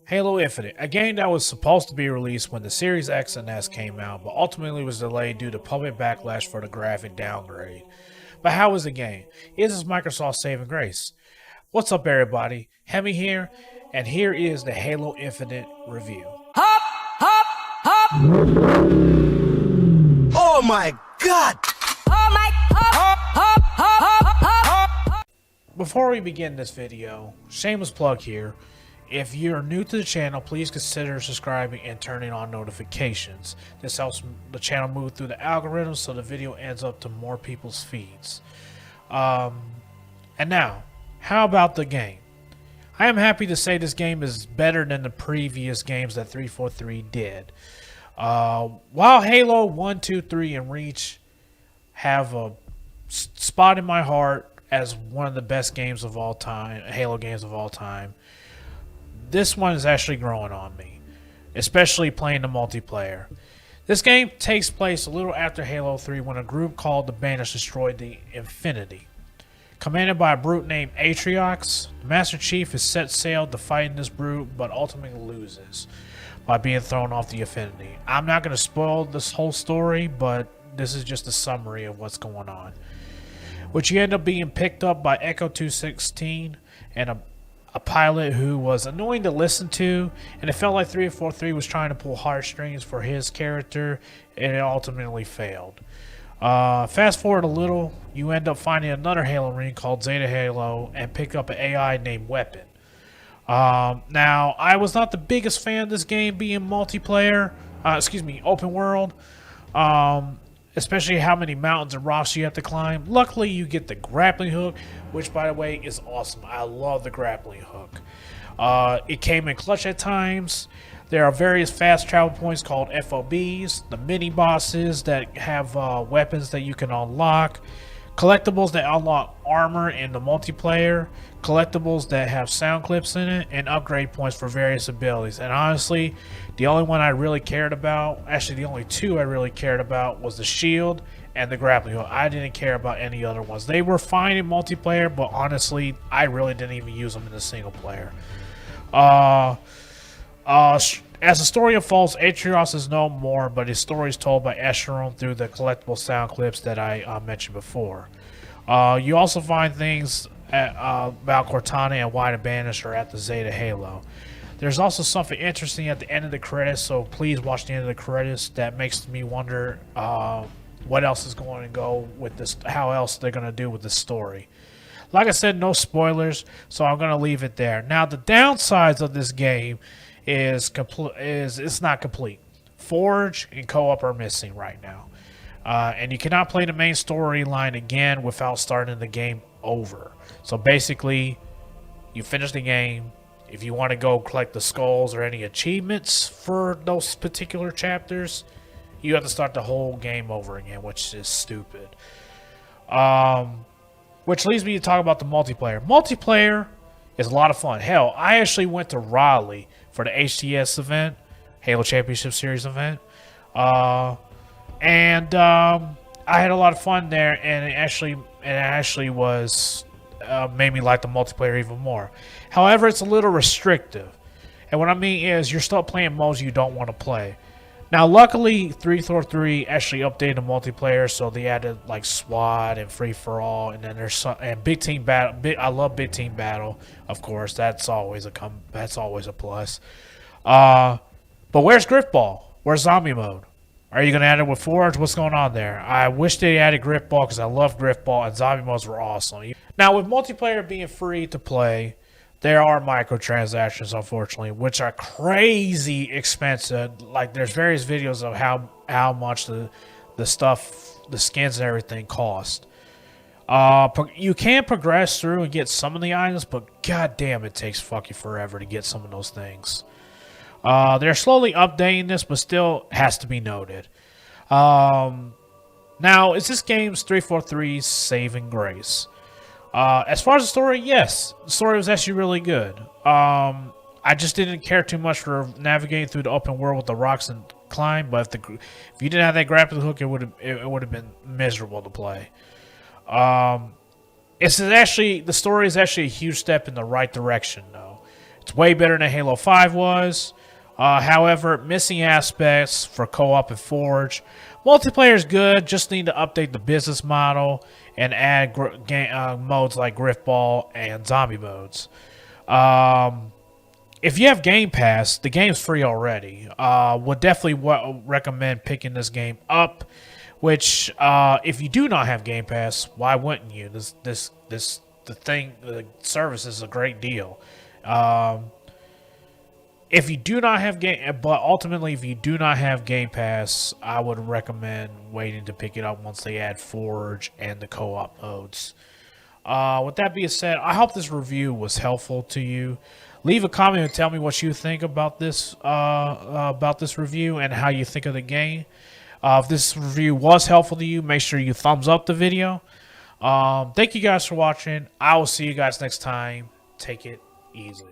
Halo Infinite, a game that was supposed to be released when the Series X and S came out, but ultimately was delayed due to public backlash for the graphic downgrade. But how is the game? Is this Microsoft's saving grace? What's up, everybody? Hemi here, and here is the Halo Infinite review. Hop, hop, hop. Oh my god! Oh my, hop, hop, hop, hop, hop. Before we begin this video, shameless plug here. If you're new to the channel, please consider subscribing and turning on notifications. This helps the channel move through the algorithm so the video ends up to more people's feeds. And now, how about the game? I am happy to say this game is better than the previous games that 343 did. While Halo 1, 2, 3, and Reach have a spot in my heart as one of the best games of all time, Halo games of all time, this one is actually growing on me, especially playing the multiplayer. This game takes place a little after Halo 3 when a group called the Banish destroyed the Infinity. Commanded by a brute named Atriox, the Master Chief is set sail to fight this brute but ultimately loses by being thrown off the Infinity. I'm not going to spoil this whole story, but this is just a summary of what's going on. Which you end up being picked up by Echo 216 and a pilot who was annoying to listen to, and it felt like 343 was trying to pull heartstrings for his character, and it ultimately failed. Fast forward a little, you end up finding another Halo ring called Zeta Halo and pick up an AI named Weapon. Now, I was not the biggest fan of this game being multiplayer, open world, especially how many mountains and rocks you have to climb. Luckily, you get the grappling hook, which, by the way, is awesome. I love the grappling hook. It came in clutch at times. There are various fast travel points called FOBs, the mini-bosses that have weapons that you can unlock, collectibles that unlock armor in the multiplayer, collectibles that have sound clips in it, and upgrade points for various abilities. And honestly, the only one I really cared about, actually the only two I really cared about, was the shield and the grappling hook. I didn't care about any other ones. They were fine in multiplayer, but honestly, I really didn't even use them in the single player. As the story unfolds, Atriox is no more, but his story is told by Esheron through the collectible sound clips that I mentioned before. You also find things about Cortana and why the Banish are at the Zeta Halo. There's also something interesting at the end of the credits, so please watch the end of the credits. That makes me wonder what else is going to go with this, how else they're going to do with this story. Like I said, no spoilers, so I'm going to leave it there. Now, the downsides of this game is it's not complete. Forge and co-op are missing right now. And you cannot play the main storyline again without starting the game over. So basically, you finish the game. If you want to go collect the skulls or any achievements for those particular chapters, you have to start the whole game over again, which is stupid. Which leads me to talk about the multiplayer. Multiplayer is a lot of fun. Hell, I actually went to Raleigh for the HTS event, Halo Championship Series event. I had a lot of fun there, and it actually was made me like the multiplayer even more. However, it's a little restrictive, and what I mean is you're still playing modes you don't want to play. Now, luckily, 343 actually updated the multiplayer, so they added like SWAT and free for all, and then there's big team battle. I love big team battle, of course. That's always a plus. But where's Griffball? Where's zombie mode? Are you going to add it with Forge? What's going on there? I wish they added Griffball because I love Griffball, and zombie modes were awesome. Now, with multiplayer being free to play, there are microtransactions, unfortunately, which are crazy expensive. Like, there's various videos of how much the stuff, the skins and everything cost. You can progress through and get some of the items, but goddamn, it takes fucking forever to get some of those things. They're slowly updating this, but still has to be noted. Now, is this game's 343's saving grace? As far as the story, yes. The story was actually really good. I just didn't care too much for navigating through the open world with the rocks and climb, but if you didn't have that grappling hook, it would have been miserable to play. The story is actually a huge step in the right direction, though. It's way better than Halo 5 was. However, missing aspects for co-op and Forge. Multiplayer is good, just need to update the business model and add modes like Griffball and zombie modes. If you have Game Pass, the game's free already. Would definitely recommend picking this game up. Which, if you do not have Game Pass, why wouldn't you? The service is a great deal. If you do not have if you do not have Game Pass, I would recommend waiting to pick it up once they add Forge and the co-op modes. With that being said, I hope this review was helpful to you. Leave a comment and tell me what you think about this review and how you think of the game. If this review was helpful to you, make sure you thumbs up the video. Thank you guys for watching. I will see you guys next time. Take it easy.